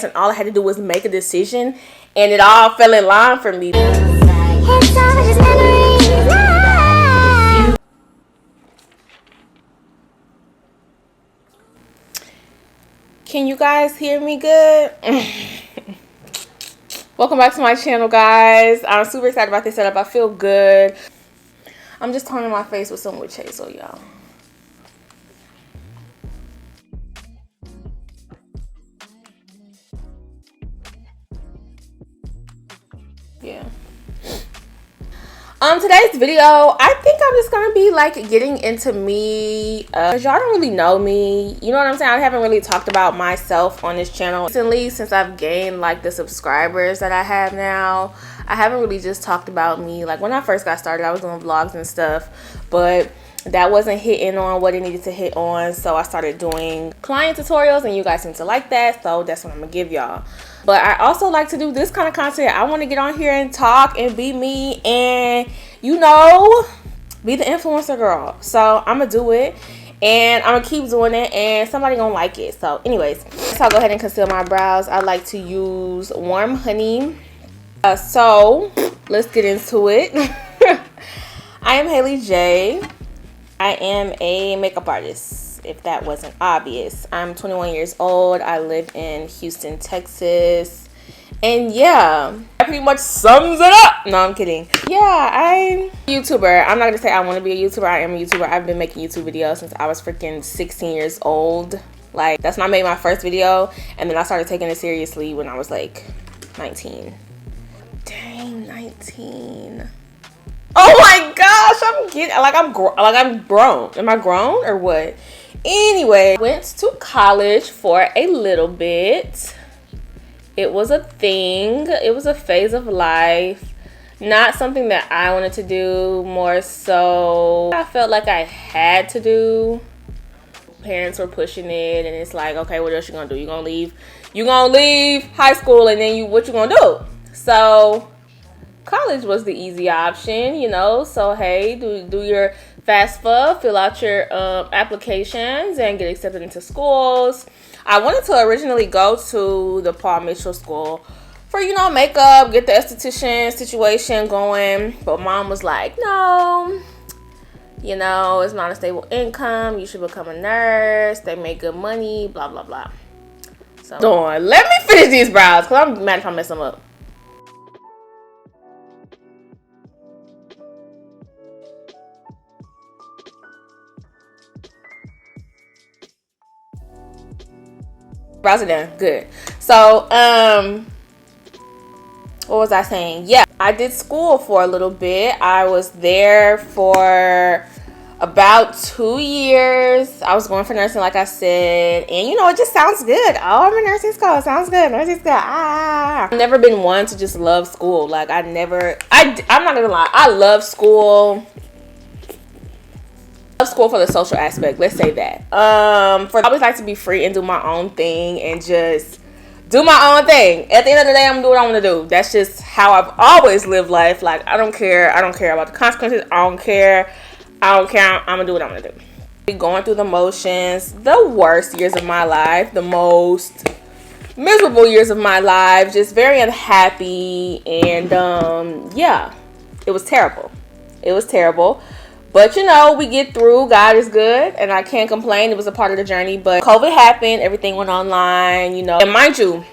and all I had to do was make a decision, and it all fell in line for me. Can you guys hear me good? Welcome back to my channel, guys. I'm super excited about this setup. I feel good. I'm just toning my face with some witch hazel, y'all. Yeah. Today's video, I think I'm just gonna be like getting into me, cause y'all don't really know me, you know what I'm saying? I haven't really talked about myself on this channel recently since I've gained like the subscribers that I have now. I haven't really just talked about me. Like when I first got started, I was doing vlogs and stuff, but that wasn't hitting on what it needed to hit on, so I started doing client tutorials, and you guys seem to like that, so that's what I'm gonna give y'all. But I also like to do this kind of content. I want to get on here and talk and be me and, you know, be the influencer girl. So I'm gonna do it, and I'm gonna keep doing it, and somebody gonna like it. So anyways, so I'll go ahead and conceal my brows. I like to use Warm Honey. So let's get into it. I am Halle J. I am a makeup artist, if that wasn't obvious. I'm 21 years old. I live in Houston, Texas. And yeah, that pretty much sums it up. No, I'm kidding. Yeah, I'm a YouTuber. I'm not gonna say I want to be a YouTuber. I am a YouTuber. I've been making YouTube videos since I was freaking 16 years old. Like, that's when I made my first video. And then I started taking it seriously when I was like 19. Dang, 19. Oh my gosh, I'm getting I'm grown. Am I grown or what? Anyway, went to college for a little bit. It was a thing. It was a phase of life. Not something that I wanted to do, more so I felt like I had to do. Parents were pushing it, and it's like, okay, what else you gonna do? You gonna leave? You gonna leave high school, and then what you gonna do? So college was the easy option, you know. So hey, do your FAFSA, fill out your applications, and get accepted into schools. I wanted to originally go to the Paul Mitchell School for, you know, makeup, get the esthetician situation going, but mom was like, no, you know, it's not a stable income. You should become a nurse. They make good money, blah blah blah. So let me finish these brows, because I'm mad if I mess them up. Brows are done. Good. So, what was I saying? Yeah, I did school for a little bit. I was there for about 2 years. I was going for nursing, like I said. And, you know, it just sounds good. Oh, I'm a nursing school. Sounds good. Nursing school. I've never been one to just love school. Like, I'm not going to lie. I love school. School for the social aspect, let's say that. I always like to be free and do my own thing and just do my own thing. At the end of the day, I'm gonna do what I want to do. That's just how I've always lived life. Like, I don't care about the consequences. I don't care. I'm gonna do what I'm gonna do. Going through the motions, the worst years of my life, the most miserable years of my life, just very unhappy, and yeah, it was terrible. But, you know, we get through. God is good, and I can't complain. It was a part of the journey. But COVID happened. Everything went online, you know. And mind you,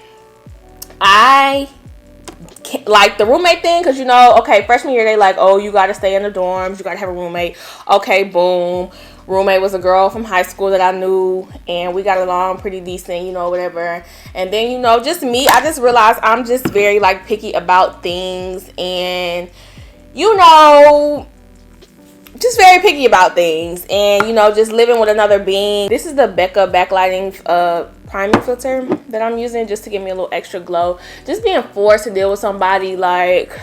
I like the roommate thing, because, you know, okay, freshman year, they like, oh, you got to stay in the dorms. You got to have a roommate. Okay, boom. Roommate was a girl from high school that I knew, and we got along pretty decent, you know, whatever. And then, you know, just me, I just realized I'm just very, like, picky about things, and, you know, just very picky about things, and, you know, just living with another being. This is the Becca backlighting priming filter that I'm using just to give me a little extra glow. Just being forced to deal with somebody, like,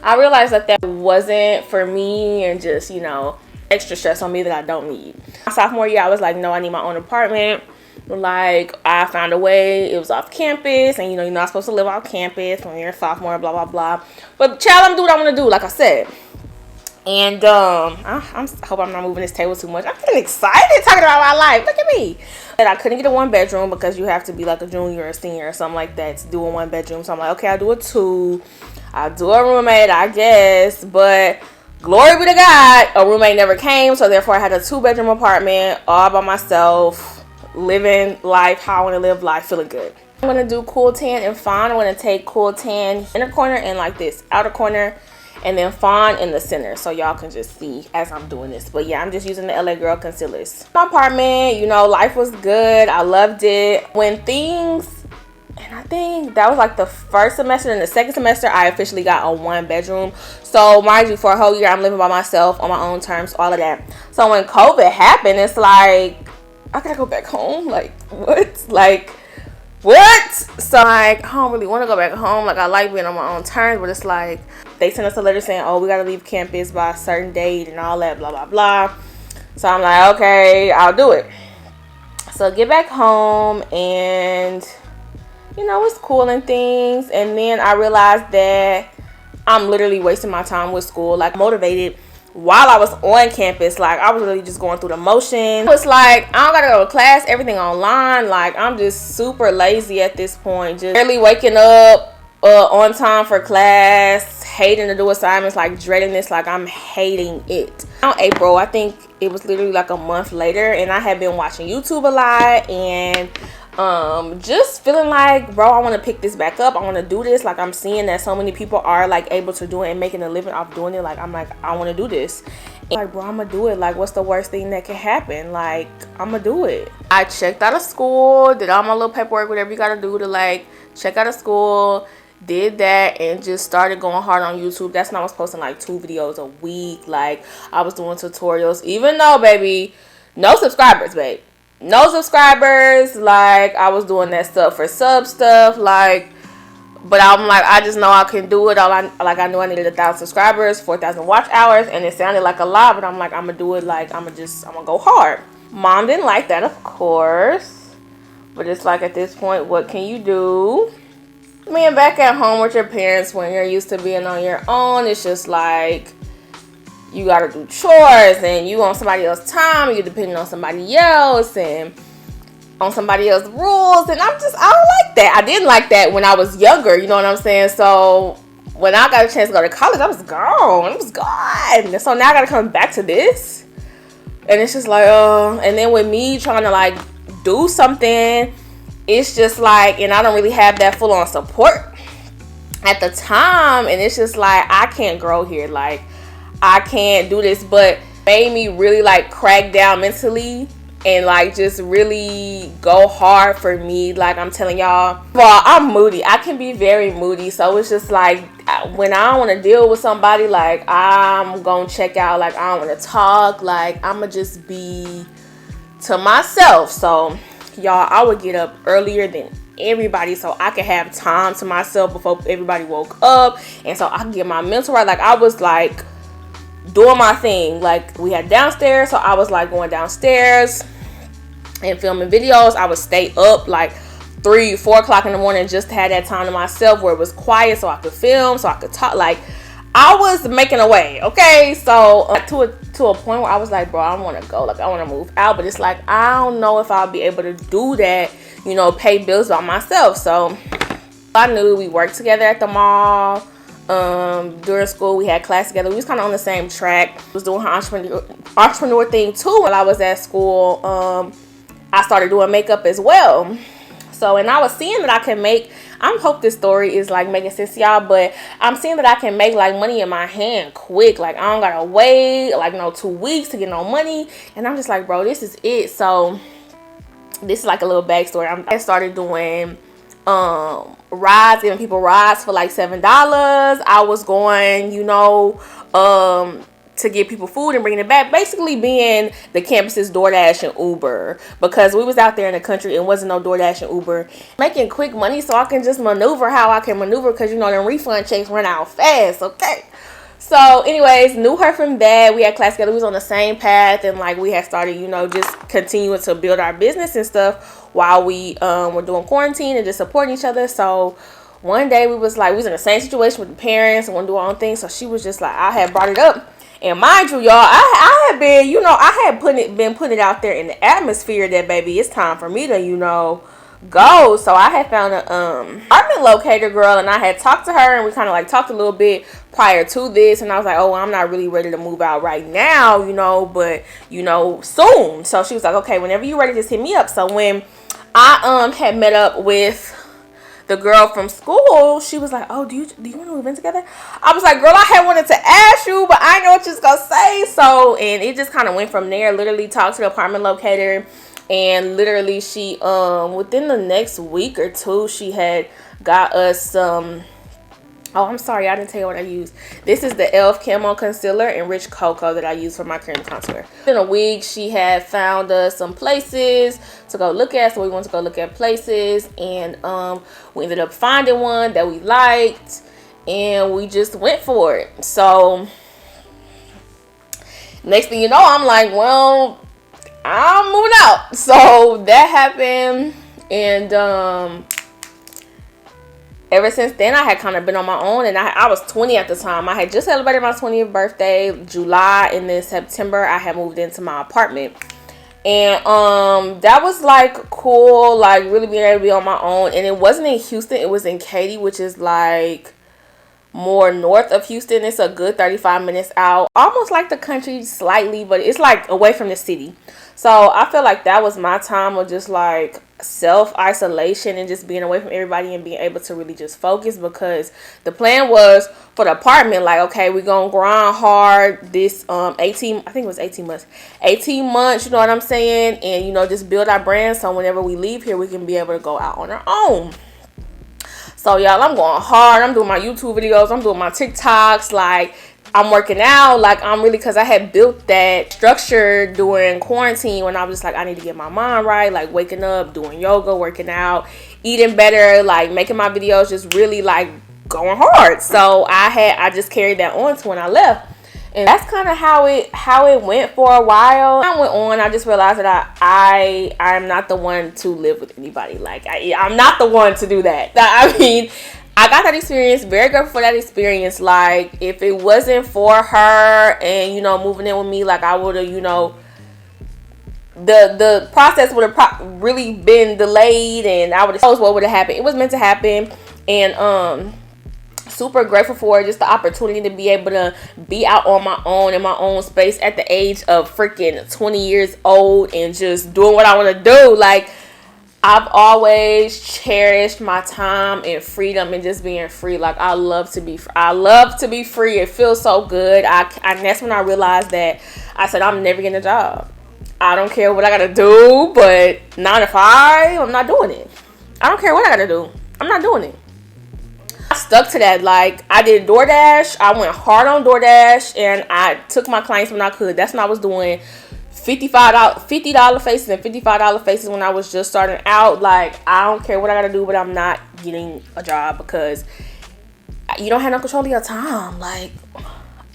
I realized that wasn't for me, and just, you know, extra stress on me that I don't need. My sophomore year, I was like, no, I need my own apartment. Like, I found a way. It was off campus, and, you know, you're not supposed to live off campus when you're a sophomore, blah blah blah. But child, I'm doing what I want to do, like I said. And I hope I'm not moving this table too much. I'm feeling excited talking about my life. Look at me. And I couldn't get a 1-bedroom because you have to be like a junior or senior or something like that to do a 1-bedroom. So I'm like, okay, I'll do a 2. I'll do a roommate, I guess. But glory be to God, a roommate never came. So therefore I had a 2-bedroom apartment all by myself, living life how I want to live life, feeling good. I'm going to do cool tan and fawn. I'm going to take cool tan inner corner and like this outer corner, and then fawn in the center, so y'all can just see as I'm doing this. But yeah, I'm just using the LA Girl concealers. My apartment, you know, life was good. I loved it. When things, and I think that was like the first semester, and the second semester I officially got a 1-bedroom. So mind you, for a whole year I'm living by myself on my own terms, all of that. So when COVID happened, it's like I gotta go back home. Like what? Like what? So like I don't really want to go back home. Like I like being on my own terms, but it's like they sent us a letter saying, oh, we gotta leave campus by a certain date and all that, blah blah blah. So I'm like, okay, I'll do it. So get back home, and you know, it's cool and things. And then I realized that I'm literally wasting my time with school. Like motivated while I was on campus, like I was really just going through the motion. It's like I don't gotta go to class, everything online. Like I'm just super lazy at this point, just barely waking up on time for class, hating to do assignments, like dreading this, like I'm hating it. Now April, I think it was literally like a month later, and I had been watching YouTube a lot and just feeling like, bro, I want to pick this back up. I want to do this. Like I'm seeing that so many people are like able to do it and making a living off doing it. Like I'm like, I want to do this. And like, bro, I'm gonna do it. Like what's the worst thing that can happen? Like I'm gonna do it. I checked out of school, did all my little paperwork, whatever you gotta do to like check out of school, did that, and just started going hard on YouTube. That's when I was posting like 2 videos a week. Like I was doing tutorials, even though, baby, no subscribers, babe. No subscribers. Like I was doing that stuff for sub stuff, like, but I'm like, I just know I can do it. I knew I needed 1,000 subscribers, 4,000 watch hours, and it sounded like a lot, but I'm like, I'm gonna do it. Like I'm gonna go hard. Mom didn't like that, of course, but it's like at this point, what can you do? Being back at home with your parents when you're used to being on your own, it's just like you gotta do chores and you on somebody else's time, and you're depending on somebody else and on somebody else's rules, and I don't like that. I didn't like that when I was younger, you know what I'm saying? So when I got a chance to go to college, I was gone. It was gone. So now I gotta come back to this, and it's just like, and then with me trying to like do something, it's just like, and I don't really have that full on support at the time, and it's just like I can't grow here. Like I can't do this. But made me really like crack down mentally and like just really go hard for me. Like I'm telling y'all, well, I'm moody. I can be very moody. So it's just like when I don't want to deal with somebody, like I'm gonna check out. Like I don't want to talk. Like I'm gonna just be to myself. So y'all, I would get up earlier than everybody so I could have time to myself before everybody woke up, and so I could get my mental right. Like I was like doing my thing. Like we had downstairs, so I was like going downstairs and filming videos. I would stay up like 3-4 o'clock in the morning just to have that time to myself where it was quiet, so I could film, so I could talk. Like I was making a way, okay? So to a point where I was like, bro, I want to go. Like I want to move out, but it's like I don't know if I'll be able to do that, you know, pay bills by myself. So I knew we worked together at the mall. During school we had class together. We was kind of on the same track. I was doing her entrepreneur thing too. While I was at school, I started doing makeup as well. So, and I was seeing that I can make, I hope this story is like making sense to y'all, but I'm seeing that I can make like money in my hand quick. Like I don't gotta wait like 2 weeks to get no money. And I'm just like, bro, this is it. So this is like a little backstory. I started doing rides, giving people rides for like $7. I was going, you know, to give people food and bringing it back, basically being the campus's DoorDash and Uber, because we was out there in the country and wasn't no DoorDash and Uber, making quick money so I can just maneuver how I can maneuver, because you know them refund checks run out fast. Okay, so anyways, knew her from that. We had class together. We was on the same path, and like we had started, you know, just continuing to build our business and stuff while we were doing quarantine and just supporting each other. So one day we was in the same situation with the parents and want to do our own thing. So she was just like, I had brought it up, And mind you, y'all, I had been, you know, I had been putting it out there in the atmosphere that, baby, it's time for me to, you know, go. So I had found a apartment locator girl, and I had talked to her, and we kind of like talked a little bit prior to this, and I was like, oh, I'm not really ready to move out right now, you know, but, you know, soon. So she was like, okay, whenever you're ready, just hit me up. So when I had met up with the girl from school, she was like, oh, do you want to move in together? I was like, girl, I had wanted to ask you, but I know what you're gonna say. So, and it just kind of went from there. Literally talked to the apartment locator, and literally she within the next week or two, she had got us some oh, I'm sorry, I didn't tell you what I used. This is the e.l.f. Camo Concealer and Rich Cocoa that I use for my cream contour. In a week, she had found us some places to go look at, so we went to go look at places, and we ended up finding one that we liked, and we just went for it. So next thing you know, I'm like, well, I'm moving out. So that happened, and ever since then, I had kind of been on my own, and I was 20 at the time. I had just celebrated my 20th birthday, July, and then September, I had moved into my apartment. And that was like cool, like really being able to be on my own. And it wasn't in Houston, it was in Katy, which is like more north of Houston. It's a good 35 minutes out, almost like the country slightly, but it's like away from the city. So I feel like that was my time of just like self-isolation and just being away from everybody and being able to really just focus, because the plan was for the apartment, like, okay, we're gonna grind hard this 18 months, you know what I'm saying, and, you know, just build our brand so whenever we leave here, we can be able to go out on our own. So y'all, I'm going hard. I'm doing my YouTube videos, I'm doing my TikToks, like I'm working out, like I'm really, because I had built that structure during quarantine when I was just like, I need to get my mind right, like waking up, doing yoga, working out, eating better, like making my videos just really like going hard. So I just carried that on to when I left. And that's kind of how it went for a while. I went on, I just realized that I'm not the one to live with anybody. Like I'm not the one to do that. I mean, I got that experience, very grateful for that experience. Like, if it wasn't for her and, you know, moving in with me, like, I would have, you know, the process would have really been delayed, and I would have known what would have happened. It was meant to happen, and super grateful for just the opportunity to be able to be out on my own in my own space at the age of freaking 20 years old and just doing what I want to do. Like, I've always cherished my time and freedom and just being free. Like, I love to be free. It feels so good. And that's when I realized that I said, I'm never getting a job. I don't care what I gotta do, but 9 to 5, I'm not doing it. I don't care what I gotta do. I'm not doing it. I stuck to that. Like, I did DoorDash. I went hard on DoorDash, and I took my clients when I could. That's when I was doing $50 faces and $55 faces when I was just starting out. Like, I don't care what I gotta do, but I'm not getting a job, because you don't have no control of your time. Like,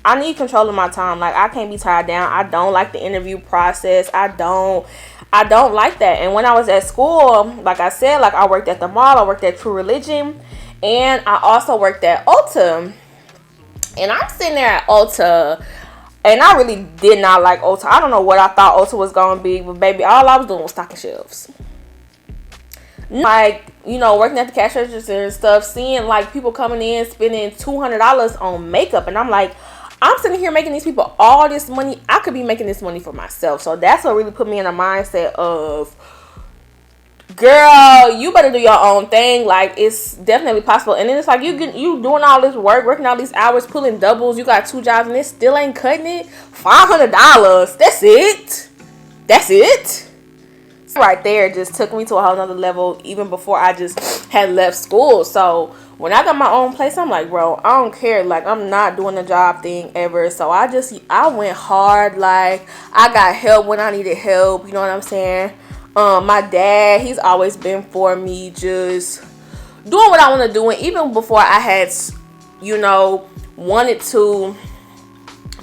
I need control of my time. Like, I can't be tied down. I don't like the interview process. I don't like that. And when I was at school, like I said, like, I worked at the mall, I worked at True Religion, and I also worked at Ulta. And I'm sitting there at Ulta, and I really did not like Ulta. I don't know what I thought Ulta was going to be, but baby, all I was doing was stocking shelves. Like, you know, working at the cash register and stuff, seeing like people coming in spending $200 on makeup, and I'm like, I'm sitting here making these people all this money. I could be making this money for myself. So that's what really put me in a mindset of, girl, you better do your own thing. Like, it's definitely possible. And then it's like, you doing all this work, working all these hours, pulling doubles. You got 2 jobs, and it still ain't cutting it. $500. That's it. Right there just took me to a whole nother level, even before I just had left school. So when I got my own place, I'm like, bro, I don't care. Like, I'm not doing the job thing ever. So I went hard. Like, I got help when I needed help. You know what I'm saying? My dad, he's always been for me, just doing what I want to do. And even before I had, you know, wanted to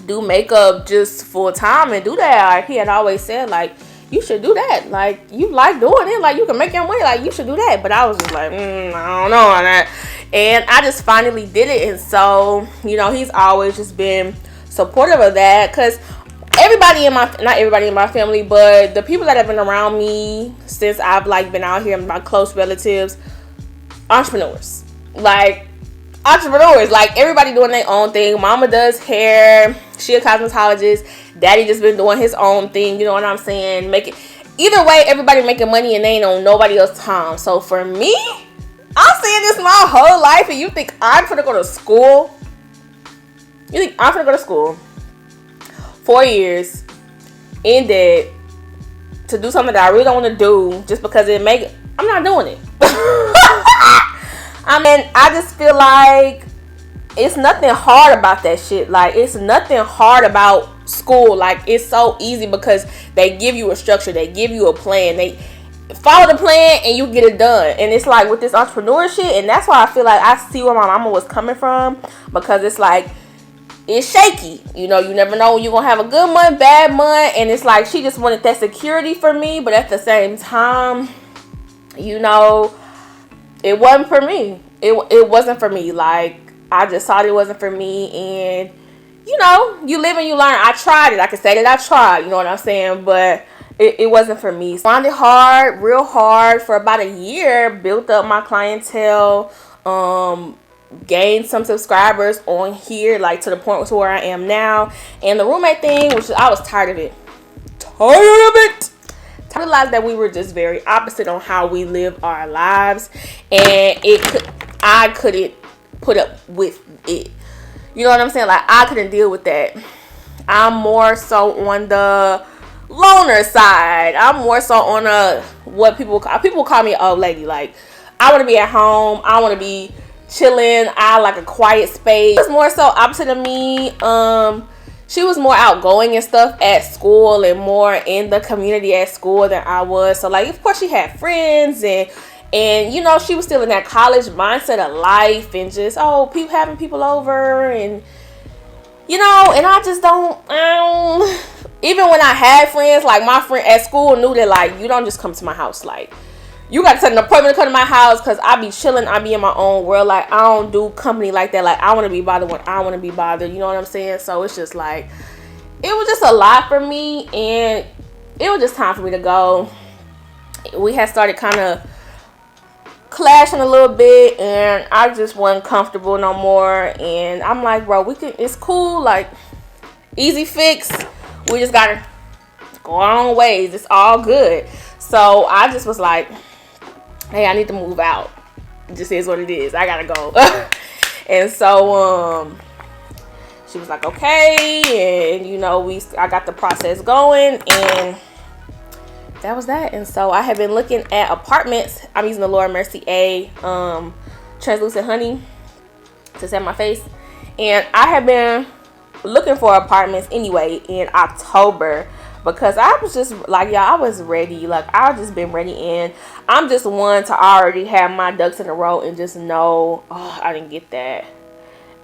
do makeup just full time and do that, like, he had always said, like, you should do that. Like, you like doing it. Like, you can make your money. Like, you should do that. But I was just like, I don't know on that. And I just finally did it. And so, you know, he's always just been supportive of that, because everybody in my, not everybody in my family, but the people that have been around me since I've like been out here, my close relatives, entrepreneurs. Like entrepreneurs, like everybody doing their own thing. Mama does hair, she a cosmetologist. Daddy just been doing his own thing, you know what I'm saying? Either way, everybody making money and they ain't on nobody else's time. So for me, I'm saying this my whole life, and you think I'm gonna go to school? You think I'm gonna go to school 4 years in debt to do something that I really don't want to do just because I'm not doing it. I mean, I just feel like it's nothing hard about that shit. Like, it's nothing hard about school. Like, it's so easy because they give you a structure, they give you a plan, they follow the plan and you get it done. And it's like with this entrepreneurship, and that's why I feel like I see where my mama was coming from, because it's like, it's shaky. You know, you never know when you're gonna have a good month, bad month, and it's like she just wanted that security for me, but at the same time, you know, it wasn't for me. It wasn't for me. Like, I just thought it wasn't for me, and you know, you live and you learn. I tried it. I can say that I tried, you know what I'm saying, but it wasn't for me. Found it hard, real hard, for about a year. Built up my clientele, gained some subscribers on here, like to the point to where I am now. And the roommate thing, which I was tired of it. I realized that we were just very opposite on how we live our lives, and I couldn't put up with it. You know what I'm saying? Like, I couldn't deal with that. I'm more so on the loner side. I'm more so on what people call me an old lady. Like, I want to be at home. I want to be chilling. I like a quiet space. It's more so opposite of me. She was more outgoing and stuff at school and more in the community at school than I was. So, like, of course, she had friends and you know, she was still in that college mindset of life and just, having people over, and you know, and I just don't, even when I had friends, like my friend at school knew that, like, you don't just come to my house. Like, you got to set an appointment to come to my house, because I be chilling, I be in my own world. Like, I don't do company like that. Like, I want to be bothered when I want to be bothered, you know what I'm saying? So it's just like, it was just a lot for me, and it was just time for me to go. We had started kind of clashing a little bit, and I just wasn't comfortable no more. And I'm like, bro, it's cool, like, easy fix. We just gotta go our own ways. It's all good. So I just was like, hey, I need to move out. It just is what it is. I gotta go. And so she was like, okay, and you know, I got the process going, and that was that. And so I have been looking at apartments. I'm using the Laura Mercier translucent honey to set my face, and I have been looking for apartments anyway in October, because I was just like, y'all, I was ready. Like, I've just been ready, and I'm just one to already have my ducks in a row and just know, I didn't get that,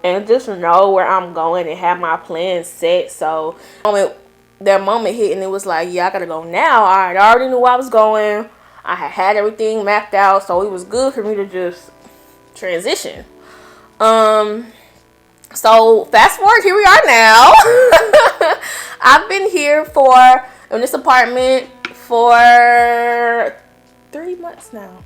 and just know where I'm going and have my plans set. So that moment hit, and it was like, yeah, I gotta go now. I already knew where I was going. I had everything mapped out, so it was good for me to just transition. So fast forward, here we are now. I've been here in this apartment for 3 months now.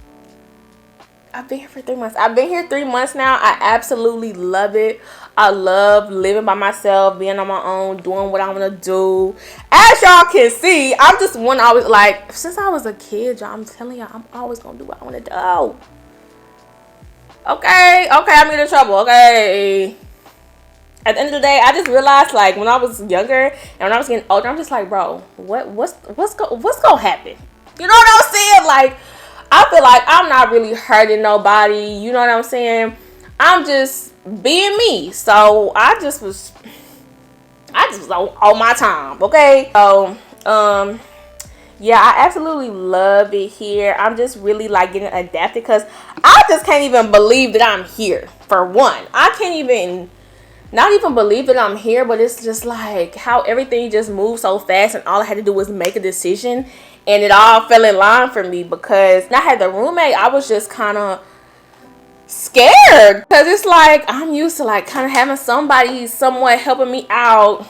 I've been here for 3 months. I've been here 3 months now. I absolutely love it. I love living by myself, being on my own, doing what I want to do. As y'all can see, I'm just one always, like, since I was a kid, y'all, I'm telling y'all, I'm always going to do what I want to do. Okay, I'm getting in trouble, okay. At the end of the day, I just realized, like, when I was younger and when I was getting older, I'm just like, bro, what's gonna happen? You know what I'm saying? Like, I feel like I'm not really hurting nobody. You know what I'm saying? I'm just being me. So I just was on my time. Okay. So, yeah, I absolutely love it here. I'm just really like getting adapted, because I just can't even believe that I'm here. For one, I can't even not even believe that I'm here, but it's just like how everything just moved so fast, and all I had to do was make a decision, and it all fell in line for me. Because I had the roommate, I was just kind of scared, because it's like I'm used to like kind of having somebody somewhat helping me out.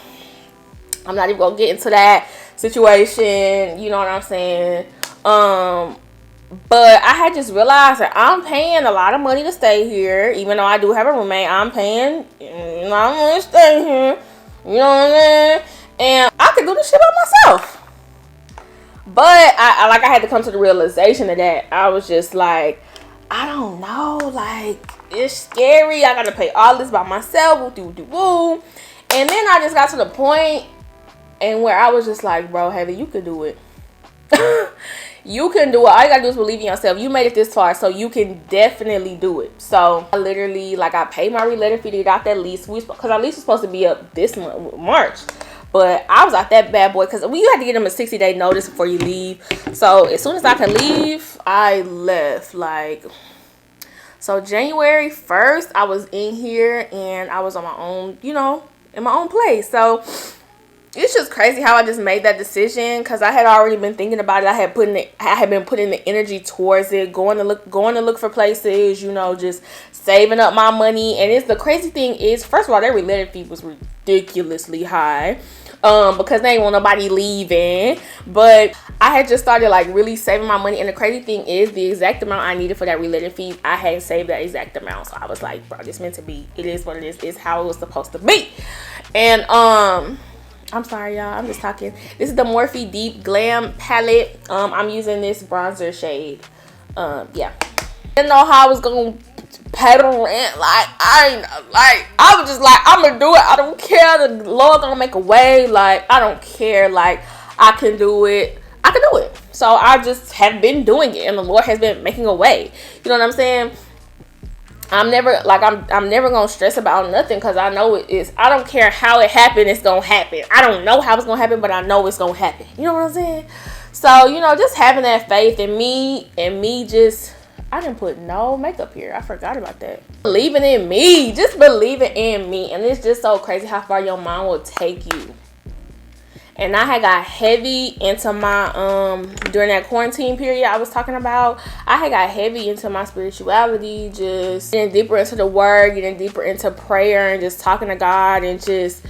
I'm not even gonna get into that situation, you know what I'm saying? But I had just realized that I'm paying a lot of money to stay here, even though I do have a roommate. I'm paying a lot of money to stay here, you know what I'm saying? And I could do this shit by myself. But I had to come to the realization of that. I was just like, I don't know, like, it's scary. I gotta pay all this by myself, woo. And then I just got to the point and where I was just like, bro, Heavy, you can do it. You can do it. All you gotta do is believe in yourself. You made it this far, so you can definitely do it. So I literally, like, I paid my related fee to get out that lease, because our lease was supposed to be up this month, March. But I was out that bad boy, because you had to give them a 60-day notice before you leave. So as soon as I could leave, I left. Like, so January 1st, I was in here and I was on my own, you know, in my own place. So it's just crazy how I just made that decision, because I had already been thinking about it. I had been putting the energy towards it, going to look for places, you know, just saving up my money. And it's the crazy thing is, first of all, their related fee was ridiculously high, because they ain't want nobody leaving. But I had just started like really saving my money, and the crazy thing is, the exact amount I needed for that related fee, I had saved that exact amount. So I was like, bro, this meant to be. It is what it is. It's how it was supposed to be. And I'm sorry, y'all. I'm just talking. This is the Morphe Deep Glam palette. I'm using this bronzer shade. Yeah. Didn't know how I was gonna pedal in. Like, I was just like, I'm gonna do it. I don't care. The Lord gonna make a way. Like, I don't care. Like, I can do it. I can do it. So I just have been doing it, and the Lord has been making a way. You know what I'm saying? I'm never gonna stress about nothing, because I know it is. I don't care how it happened, it's gonna happen. I don't know how it's gonna happen, but I know it's gonna happen. You know what I'm saying? So, you know, just having that faith in me, just, I didn't put no makeup here. I forgot about that. Believing in me, just believing in me. And it's just so crazy how far your mind will take you. And I had got heavy into my, during that quarantine period I was talking about, I had got heavy into my spirituality, just getting deeper into the word, getting deeper into prayer, and just talking to God, and just,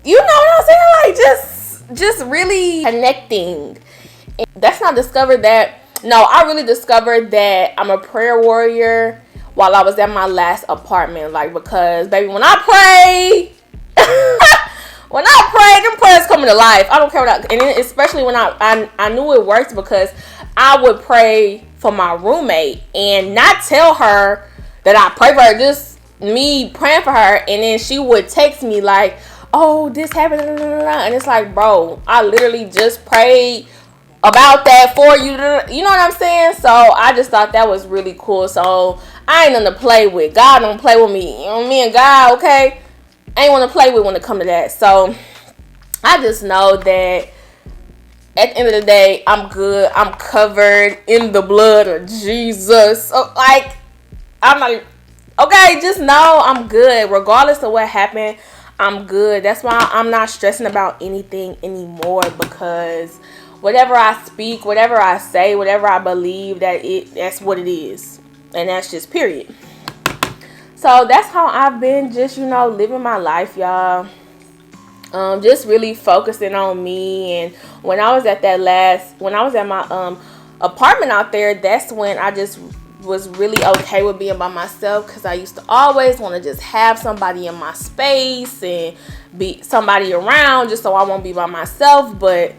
you know what I'm saying? Like, just really connecting. And that's not discovered that, no, I really discovered that I'm a prayer warrior while I was at my last apartment. Like, because, baby, when I pray, when I pray, them prayers coming to life. I don't care what and especially when I knew it works, because I would pray for my roommate and not tell her that I pray for her, just me praying for her, and then she would text me like, oh, this happened, and it's like, bro, I literally just prayed about that for you, you know what I'm saying? So I just thought that was really cool. So I ain't nothing to play with. God don't play with me. You know, me and God, okay? I ain't want to play with when it come to that. So I just know that at the end of the day, I'm good. I'm covered in the blood of Jesus. So, like, I'm not, okay, just know I'm good. Regardless of what happened, I'm good. That's why I'm not stressing about anything anymore, because whatever I speak, whatever I say, whatever I believe, that's what it is. And that's just period. So that's how I've been just, you know, living my life, y'all. Just really focusing on me. And when I was at my apartment out there, that's when I just was really okay with being by myself, because I used to always want to just have somebody in my space and be somebody around, just so I won't be by myself. But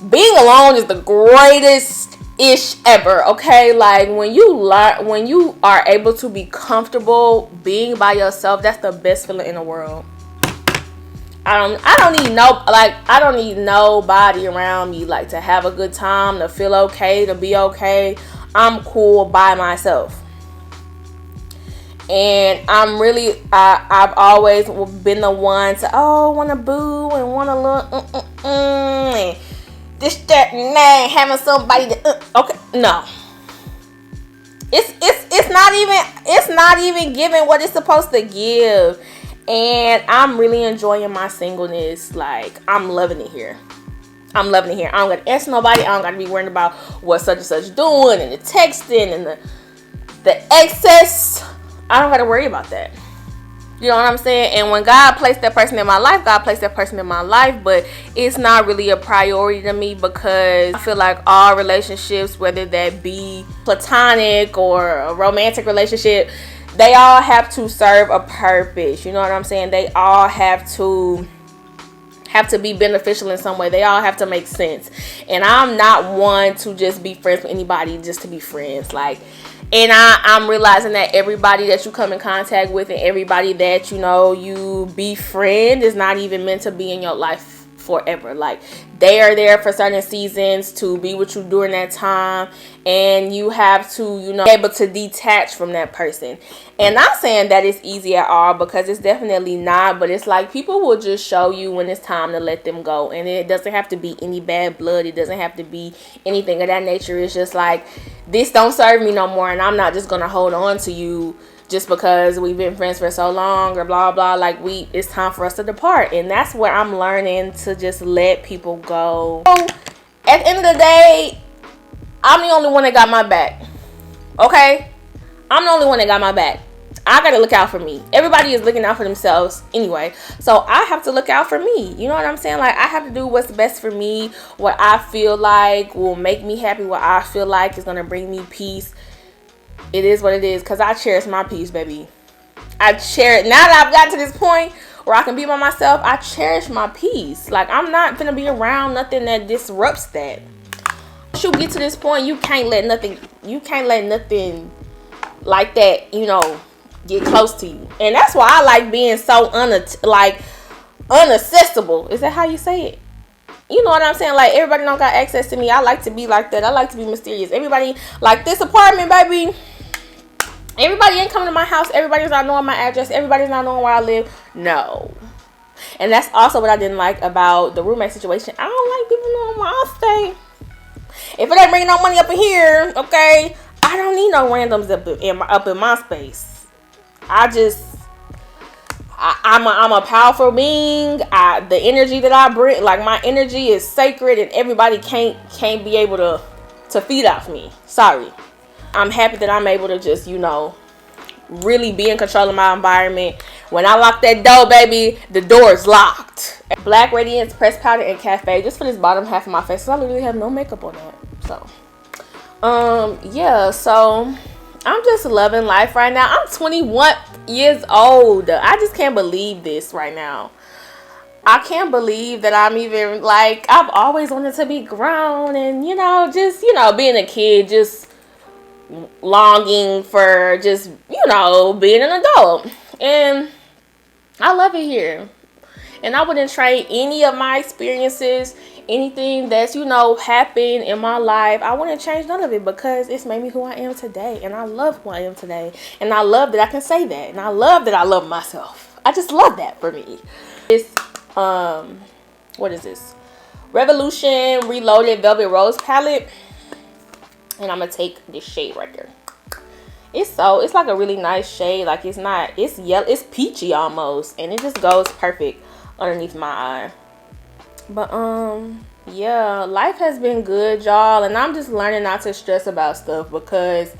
being alone is the greatest ish ever, okay? Like, when you are able to be comfortable being by yourself, that's the best feeling in the world. I don't need nobody around me, like, to have a good time, to feel okay, to be okay. I'm cool by myself. And I've always been the one to, want to boo and want to look, and this, that, and that, having somebody to, okay, no. It's not even giving what it's supposed to give. And I'm really enjoying my singleness. Like, I'm loving it here. I don't got to answer nobody. I don't got to be worrying about what such and such doing, and the texting, and the The excess, I don't gotta worry about that. You know what I'm saying? And when God placed that person in my life, God placed that person in my life, but it's not really a priority to me, because I feel like all relationships, whether that be platonic or a romantic relationship, they all have to serve a purpose. You know what I'm saying? They all have to be beneficial in some way. They all have to make sense. And I'm not one to just be friends with anybody just to be friends. Like, and I'm realizing that everybody that you come in contact with and everybody that, you know, you befriend is not even meant to be in your life forever. Like, they are there for certain seasons to be with you during that time, and you have to, you know, be able to detach from that person. And not saying that it's easy at all, because it's definitely not, but it's like people will just show you when it's time to let them go, and it doesn't have to be any bad blood, it doesn't have to be anything of that nature. It's just like, this don't serve me no more, and I'm not just gonna hold on to you just because we've been friends for so long, or blah blah. Like, it's time for us to depart. And that's where I'm learning to just let people go. So, at the end of the day, I'm the only one that got my back. Okay? I'm the only one that got my back. I gotta look out for me. Everybody is looking out for themselves anyway, so I have to look out for me. You know what I'm saying? Like, I have to do what's best for me, what I feel like will make me happy, what I feel like is gonna bring me peace. It is what it is, because I cherish my peace, baby. I cherish, now that I've gotten to this point where I can be by myself, I cherish my peace. Like, I'm not gonna be around nothing that disrupts that. Once you get to this point, you can't let nothing like that, you know, get close to you. And that's why I like being so unaccessible. Is that how you say it? You know what I'm saying? Like, everybody don't got access to me. I like to be like that. I like to be mysterious. Everybody, like this apartment, baby, everybody ain't coming to my house. Everybody's not knowing my address. Everybody's not knowing where I live. No. And that's also what I didn't like about the roommate situation. I don't like people knowing where I stay. If it ain't bringing no money up in here, okay, I don't need no randoms up in my space. I'm a powerful being. The energy that I bring, like, my energy is sacred, and everybody can't be able to feed off me. Sorry. I'm happy that I'm able to just, you know, really be in control of my environment. When I lock that door, baby, the door is locked. Black Radiance Press Powder and Cafe, just for this bottom half of my face, because I literally have no makeup on that. So, yeah, so I'm just loving life right now. I'm 21 years old. I just can't believe this right now. I can't believe that I'm even, like, I've always wanted to be grown, and, you know, just, you know, being a kid, just longing for just, you know, being an adult. And I love it here. And I wouldn't trade any of my experiences, anything that's, you know, happened in my life. I wouldn't change none of it, because it's made me who I am today. And I love who I am today. And I love that I can say that. And I love that I love myself. I just love that for me. This, what is this? Revolution Reloaded Velvet Rose Palette. And I'm going to take this shade right there. It's like a really nice shade. Like, it's yellow. It's peachy almost. And it just goes perfect underneath my eye. But, yeah, life has been good, y'all. And I'm just learning not to stress about stuff, because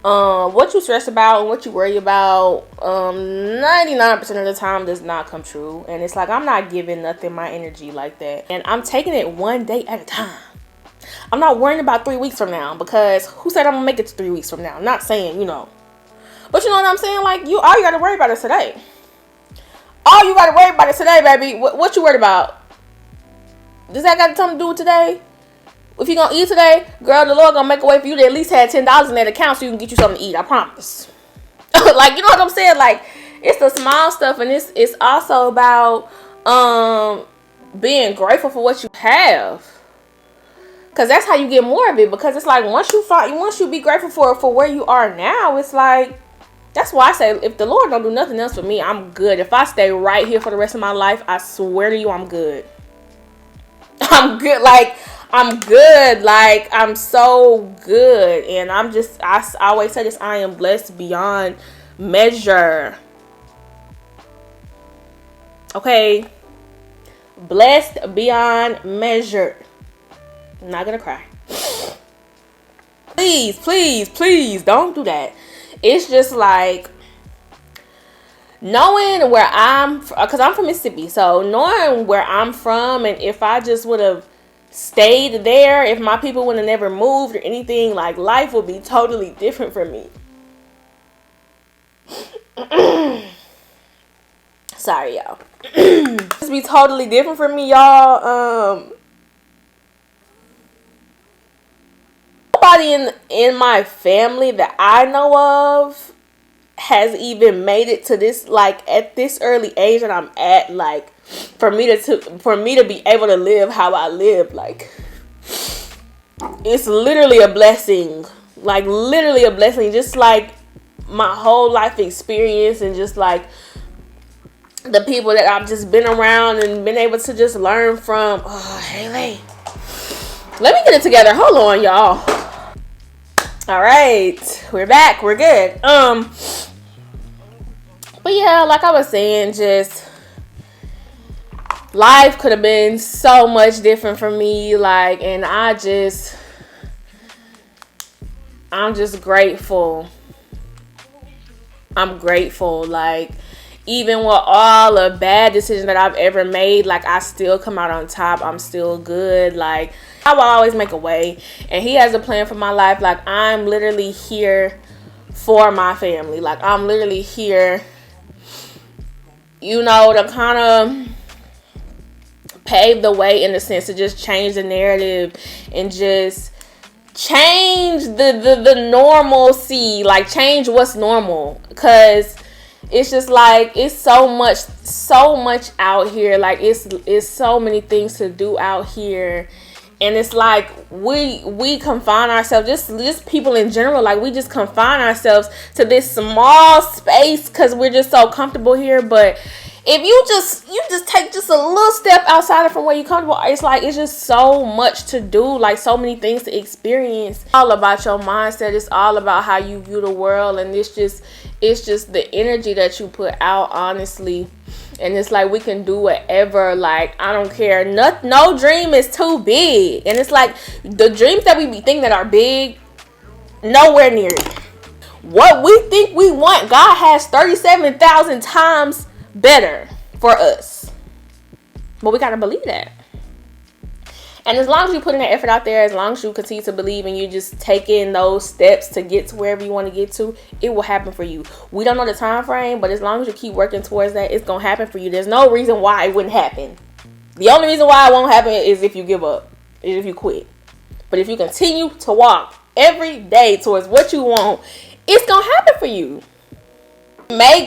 what you stress about and what you worry about, 99% of the time does not come true. And it's like, I'm not giving nothing my energy like that. And I'm taking it one day at a time. I'm not worrying about 3 weeks from now, because who said I'm gonna make it to 3 weeks from now? I'm not saying, you know, but you know what I'm saying? Like, all you gotta worry about is today. All you gotta worry about is today, baby. What you worried about? Does that got something to do with today? If you gonna eat today, girl, the Lord gonna make a way for you to at least have $10 in that account so you can get you something to eat. I promise. Like, you know what I'm saying? Like, it's the small stuff, and it's also about being grateful for what you have. Because that's how you get more of it. Because it's like, once you be grateful for where you are now, it's like, that's why I say, if the Lord don't do nothing else for me, I'm good. If I stay right here for the rest of my life, I swear to you, I'm good. I'm good. Like, I'm good. Like, I'm so good. And I always say this, I am blessed beyond measure. Okay? Blessed beyond measure. I'm not gonna cry. Please don't do that. it's just like knowing where because I'm from Mississippi, so knowing where I'm from, and if I just would have stayed there, if my people would have never moved or anything, like life would be totally different for me. Sorry, y'all. It's be totally different for me, y'all. Nobody in my family that I know of has even made it to this, like at this early age that I'm at, like for me to be able to live how I live, like it's literally a blessing. Like literally a blessing. Just like my whole life experience, and just like the people that I've just been around and been able to just learn from. Oh, Haley. Let me get it together. Hold on, y'all. All right. We're back. We're good. But yeah, like I was saying, just life could have been so much different for me. Like, and I'm just grateful. I'm grateful. Like, even with all the bad decisions that I've ever made, like I still come out on top. I'm still good. Like, I will always make a way. And he has a plan for my life. Like, I'm literally here for my family. Like, I'm literally here, you know, to kind of pave the way, in a sense, to just change the narrative and just change the normalcy, like change what's normal. Because it's just like, it's so much out here. Like it's so many things to do out here. And it's like we confine ourselves, just people in general, like we just confine ourselves to this small space because we're just so comfortable here. But if you just take just a little step outside of from where you're comfortable, it's like it's just so much to do, like so many things to experience. It's all about your mindset. It's all about how you view the world, and it's just the energy that you put out, honestly. And it's like we can do whatever. Like, I don't care. No dream is too big. And it's like the dreams that we be thinking that are big, nowhere near it. What we think we want, God has 37,000 times better for us. But we gotta believe that. And as long as you put in that effort out there, as long as you continue to believe and you just take in those steps to get to wherever you want to get to, it will happen for you. We don't know the time frame, but as long as you keep working towards that, it's gonna happen for you. There's no reason why it wouldn't happen. The only reason why it won't happen is if you give up, is if you quit. But if you continue to walk every day towards what you want, it's gonna happen for you.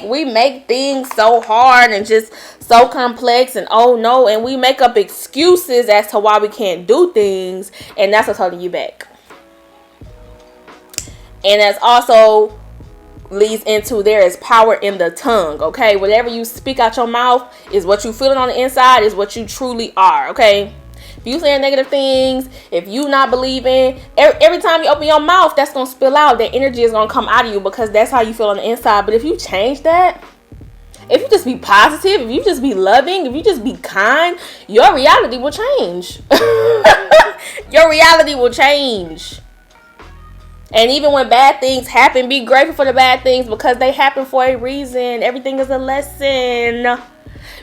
We make things so hard and just so complex, and oh no, and we make up excuses as to why we can't do things, and that's what's holding you back. And that's also leads into, there is power in the tongue. Okay, whatever you speak out your mouth is what you feeling on the inside, is what you truly are. Okay, if you saying negative things, if you not believing, every time you open your mouth, that's gonna spill out. That energy is gonna come out of you, because that's how you feel on the inside. But if you change that, if you just be positive, if you just be loving, if you just be kind, your reality will change. Your reality will change. And even when bad things happen, be grateful for the bad things, because they happen for a reason. Everything is a lesson.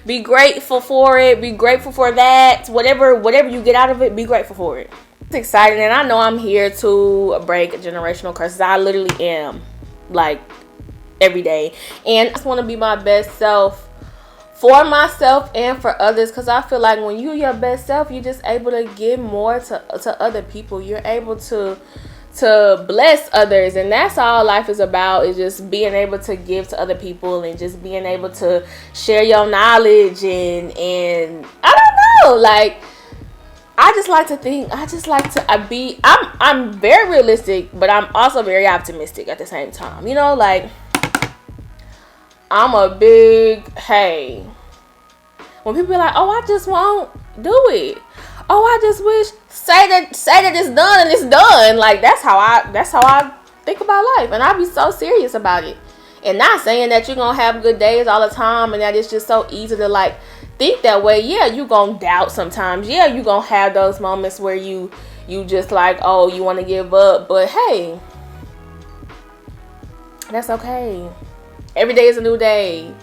Be grateful for it. Be grateful for that. Whatever you get out of it, be grateful for it. It's exciting, and I know I'm here to break generational curses. I literally am, like, every day. And I just want to be my best self for myself and for others, because I feel like when you're your best self, you're just able to give more to other people. You're able to bless others, and that's all life is about, is just being able to give to other people and just being able to share your knowledge. And I don't know, like, I'm very realistic, but I'm also very optimistic at the same time, you know. Like, I'm a big, hey, when people be like, oh, I just won't do it, oh, I just wish, say that it's done and it's done. Like, that's how I think about life, and I be so serious about it. And not saying that you're gonna have good days all the time, and that it's just so easy to like think that way. Yeah, you gonna doubt sometimes. Yeah, you gonna have those moments where you just like, oh, you want to give up. But hey, That's okay. Every day is a new day.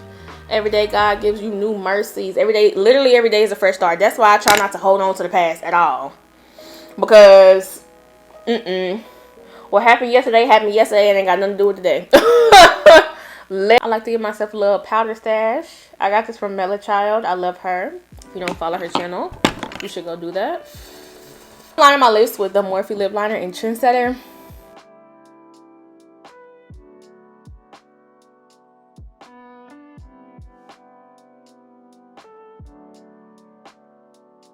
Every day God gives you new mercies. Every day, literally every day is a fresh start. That's why I try not to hold on to the past at all. Because, what happened yesterday and ain't got nothing to do with today. I like to give myself a little powder stash. I got this from Halle J. I love her. If you don't follow her channel, you should go do that. I'm lining my lips with the Morphe lip liner in Trendsetter.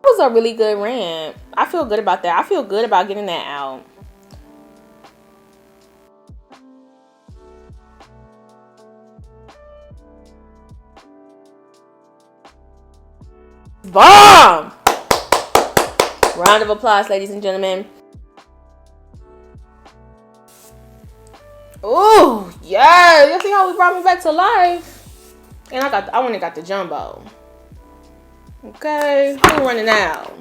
That was a really good rant. I feel good about that. I feel good about getting that out. Bomb! Round of applause, ladies and gentlemen. Oh, yeah. You see how we brought me back to life? And I went and got the jumbo. Okay, we're running out.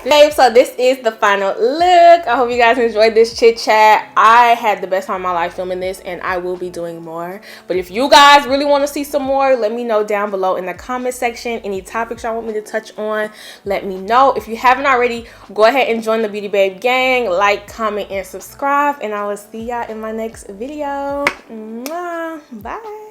Okay, so this is the final look. I hope you guys enjoyed this chit chat. I had the best time of my life filming this, and I will be doing more. But if you guys really want to see some more, let me know down below in the comment section. Any topics y'all want me to touch on, let me know. If you haven't already, go ahead and join the Beauty Babe gang. Like, comment, and subscribe. And I will see y'all in my next video. Mwah. Bye.